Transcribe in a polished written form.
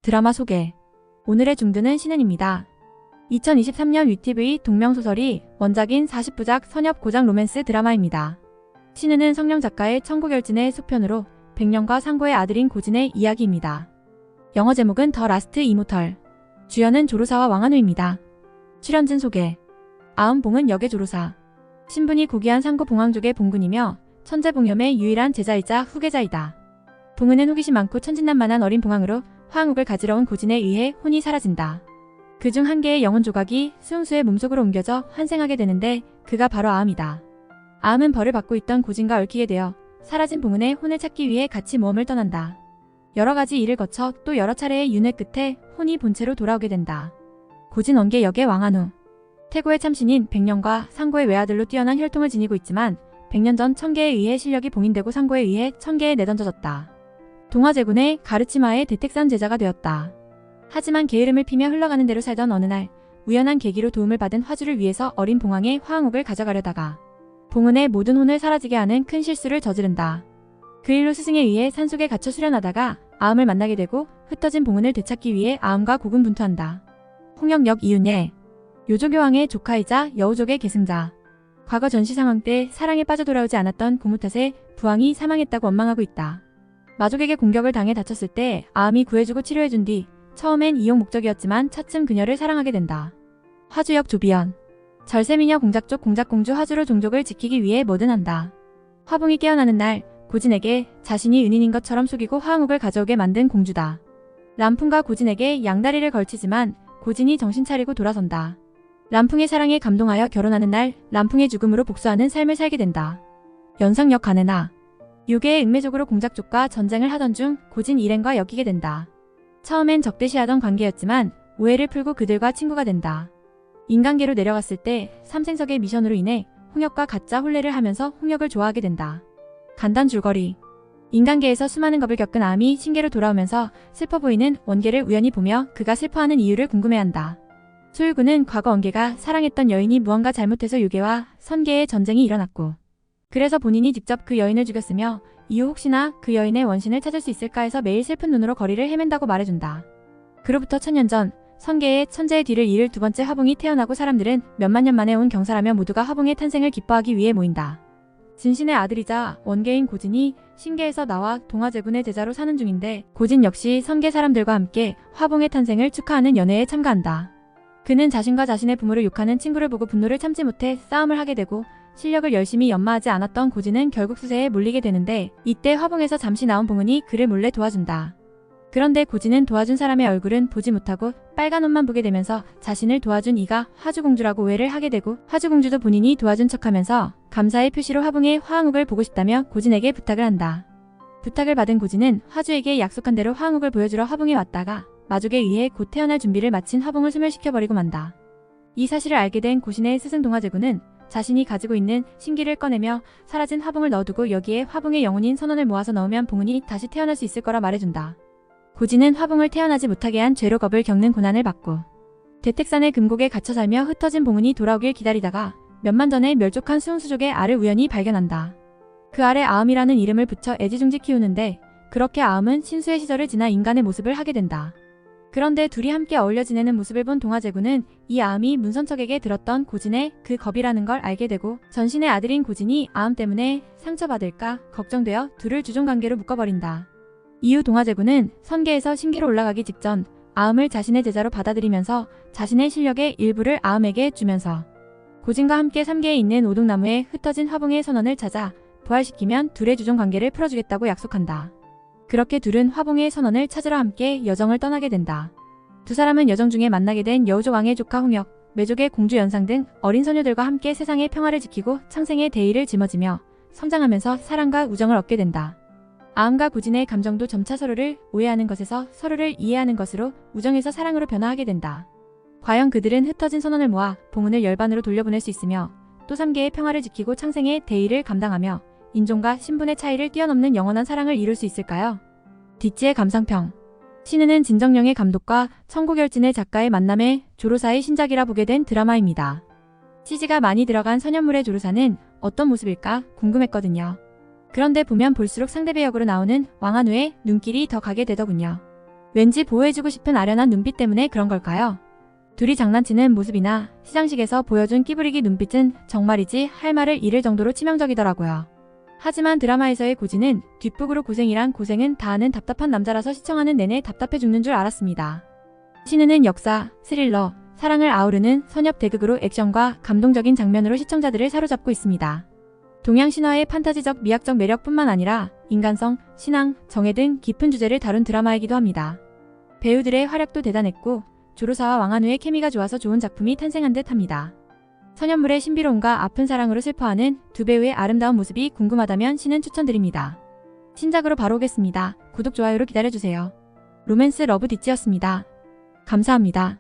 드라마 소개. 오늘의 중드는 신은입니다. 2023년 위티비 동명소설이 원작인 40부작 선엽 고장 로맨스 드라마입니다. 신은은 성령 작가의 천고결진의 속편으로 백년과 상고의 아들인 고진의 이야기입니다. 영어 제목은 더 라스트 이모털. 주연은 조르사와 왕한우입니다. 출연진 소개. 아음봉은 역의 조르사. 신분이 고귀한 상고 봉황족의 봉군이며 천재봉염의 유일한 제자이자 후계자이다. 봉은은 호기심 많고 천진난만한 어린 봉황으로 화항옥을 가지러 온 고진에 의해 혼이 사라진다. 그중 한 개의 영혼 조각이 수용수의 몸속으로 옮겨져 환생하게 되는데 그가 바로 아음이다. 아음은 벌을 받고 있던 고진과 얽히게 되어 사라진 봉은의 혼을 찾기 위해 같이 모험을 떠난다. 여러 가지 일을 거쳐 또 여러 차례의 윤회 끝에 혼이 본체로 돌아오게 된다. 고진 원계 역의 왕한우. 태고의 참신인 백년과 상고의 외아들로 뛰어난 혈통을 지니고 있지만 100년 전 천계에 의해 실력이 봉인되고 상고에 의해 천계에 내던져졌다. 동화제군의 가르치마의 대택산 제자가 되었다. 하지만 게으름을 피며 흘러가는 대로 살던 어느 날 우연한 계기로 도움을 받은 화주를 위해서 어린 봉황의 화항옥을 가져가려다가 봉은의 모든 혼을 사라지게 하는 큰 실수를 저지른다. 그 일로 스승에 의해 산속에 갇혀 수련하다가 아음을 만나게 되고 흩어진 봉은을 되찾기 위해 아음과 고군분투한다. 홍역 역 이윤예. 요조교황의 조카이자 여우족의 계승자. 과거 전시 상황 때 사랑에 빠져 돌아오지 않았던 고무 탓에 부왕이 사망했다고 원망하고 있다. 마족에게 공격을 당해 다쳤을 때 아음이 구해주고 치료해준 뒤 처음엔 이용 목적이었지만 차츰 그녀를 사랑하게 된다. 화주역 조비연. 절세미녀 공작 쪽 공작공주 화주로 종족을 지키기 위해 뭐든 한다. 화봉이 깨어나는 날 고진에게 자신이 은인인 것처럼 속이고 화항옥을 가져오게 만든 공주다. 람풍과 고진에게 양다리를 걸치지만 고진이 정신 차리고 돌아선다. 람풍의 사랑에 감동하여 결혼하는 날 람풍의 죽음으로 복수하는 삶을 살게 된다. 연상역 가네나. 유계의 읍매족으로 공작족과 전쟁을 하던 중 고진 일행과 엮이게 된다. 처음엔 적대시하던 관계였지만 오해를 풀고 그들과 친구가 된다. 인간계로 내려갔을 때 삼생석의 미션으로 인해 홍역과 가짜 혼례를 하면서 홍역을 좋아하게 된다. 간단 줄거리. 인간계에서 수많은 겁을 겪은 아음이 신계로 돌아오면서 슬퍼 보이는 원계를 우연히 보며 그가 슬퍼하는 이유를 궁금해한다. 소율군은 과거 원계가 사랑했던 여인이 무언가 잘못해서 유계와 선계의 전쟁이 일어났고 그래서 본인이 직접 그 여인을 죽였으며 이후 혹시나 그 여인의 원신을 찾을 수 있을까 해서 매일 슬픈 눈으로 거리를 헤맨다고 말해준다. 그로부터 1000년 전 선계의 천재의 뒤를 이을 두 번째 화봉이 태어나고 사람들은 몇만 년 만에 온 경사라며 모두가 화봉의 탄생을 기뻐하기 위해 모인다. 진신의 아들이자 원계인 고진이 신계에서 나와 동화제군의 제자로 사는 중인데 고진 역시 선계 사람들과 함께 화봉의 탄생을 축하하는 연회에 참가한다. 그는 자신과 자신의 부모를 욕하는 친구를 보고 분노를 참지 못해 싸움을 하게 되고 실력을 열심히 연마하지 않았던 고진은 결국 수세에 몰리게 되는데 이때 화봉에서 잠시 나온 봉은이 그를 몰래 도와준다. 그런데 고진은 도와준 사람의 얼굴은 보지 못하고 빨간 옷만 보게 되면서 자신을 도와준 이가 화주공주라고 오해를 하게 되고 화주공주도 본인이 도와준 척하면서 감사의 표시로 화봉의 화항옥을 보고 싶다며 고진에게 부탁을 한다. 부탁을 받은 고진은 화주에게 약속한 대로 화항옥을 보여주러 화봉에 왔다가 마족에 의해 곧 태어날 준비를 마친 화봉을 소멸시켜버리고 만다. 이 사실을 알게 된 고신의 스승 동화제군은 자신이 가지고 있는 신기를 꺼내며 사라진 화봉을 넣어두고 여기에 화봉의 영혼인 선원을 모아서 넣으면 봉은이 다시 태어날 수 있을 거라 말해준다. 고진은 화봉을 태어나지 못하게 한 죄로 겁을 겪는 고난을 받고 대택산의 금곡에 갇혀 살며 흩어진 봉은이 돌아오길 기다리다가 몇만 전에 멸족한 수용수족의 알을 우연히 발견한다. 그 알에 아음이라는 이름을 붙여 애지중지 키우는데 그렇게 아음은 신수의 시절을 지나 인간의 모습을 하게 된다. 그런데 둘이 함께 어울려 지내는 모습을 본 동화제군은 이 아음이 문선척에게 들었던 고진의 그 겁이라는 걸 알게 되고 전신의 아들인 고진이 아음 때문에 상처받을까 걱정되어 둘을 주종관계로 묶어버린다. 이후 동화제군은 선계에서 신계로 올라가기 직전 아음을 자신의 제자로 받아들이면서 자신의 실력의 일부를 아음에게 주면서 고진과 함께 3계에 있는 오동나무에 흩어진 화봉의 선원을 찾아 부활시키면 둘의 주종관계를 풀어주겠다고 약속한다. 그렇게 둘은 화봉의 선원을 찾으러 함께 여정을 떠나게 된다. 두 사람은 여정 중에 만나게 된 여우족 왕의 조카 홍역, 매족의 공주 연상 등 어린 소녀들과 함께 세상의 평화를 지키고 창생의 대의를 짊어지며 성장하면서 사랑과 우정을 얻게 된다. 아음과 고진의 감정도 점차 서로를 오해하는 것에서 서로를 이해하는 것으로 우정에서 사랑으로 변화하게 된다. 과연 그들은 흩어진 선원을 모아 봉은을 열반으로 돌려보낼 수 있으며 또 3계의 평화를 지키고 창생의 대의를 감당하며 인종과 신분의 차이를 뛰어넘는 영원한 사랑을 이룰 수 있을까요? 뒷지의 감상평. 신은은 진정령의 감독과 천고결진의 작가의 만남에 조로사의 신작이라 보게 된 드라마입니다. CG가 많이 들어간 선현물의 조로사는 어떤 모습일까 궁금했거든요. 그런데 보면 볼수록 상대배 역으로 나오는 왕한우의 눈길이 더 가게 되더군요. 왠지 보호해주고 싶은 아련한 눈빛 때문에 그런 걸까요? 둘이 장난치는 모습이나 시상식에서 보여준 끼부리기 눈빛은 정말이지 할 말을 잃을 정도로 치명적이더라고요. 하지만 드라마에서의 고진은 뒷북으로 고생이란 고생은 다하는 답답한 남자라서 시청하는 내내 답답해 죽는 줄 알았습니다. 신은은 역사, 스릴러, 사랑을 아우르는 선협 대극으로 액션과 감동적인 장면으로 시청자들을 사로잡고 있습니다. 동양 신화의 판타지적 미학적 매력뿐만 아니라 인간성, 신앙, 정해 등 깊은 주제를 다룬 드라마이기도 합니다. 배우들의 활약도 대단했고 조로사와 왕한우의 케미가 좋아서 좋은 작품이 탄생한 듯 합니다. 선현물의 신비로움과 아픈 사랑으로 슬퍼하는 두 배우의 아름다운 모습이 궁금하다면 신은 추천드립니다. 신작으로 바로 오겠습니다. 구독, 좋아요로 기다려주세요. 로맨스 러브 디치였습니다. 감사합니다.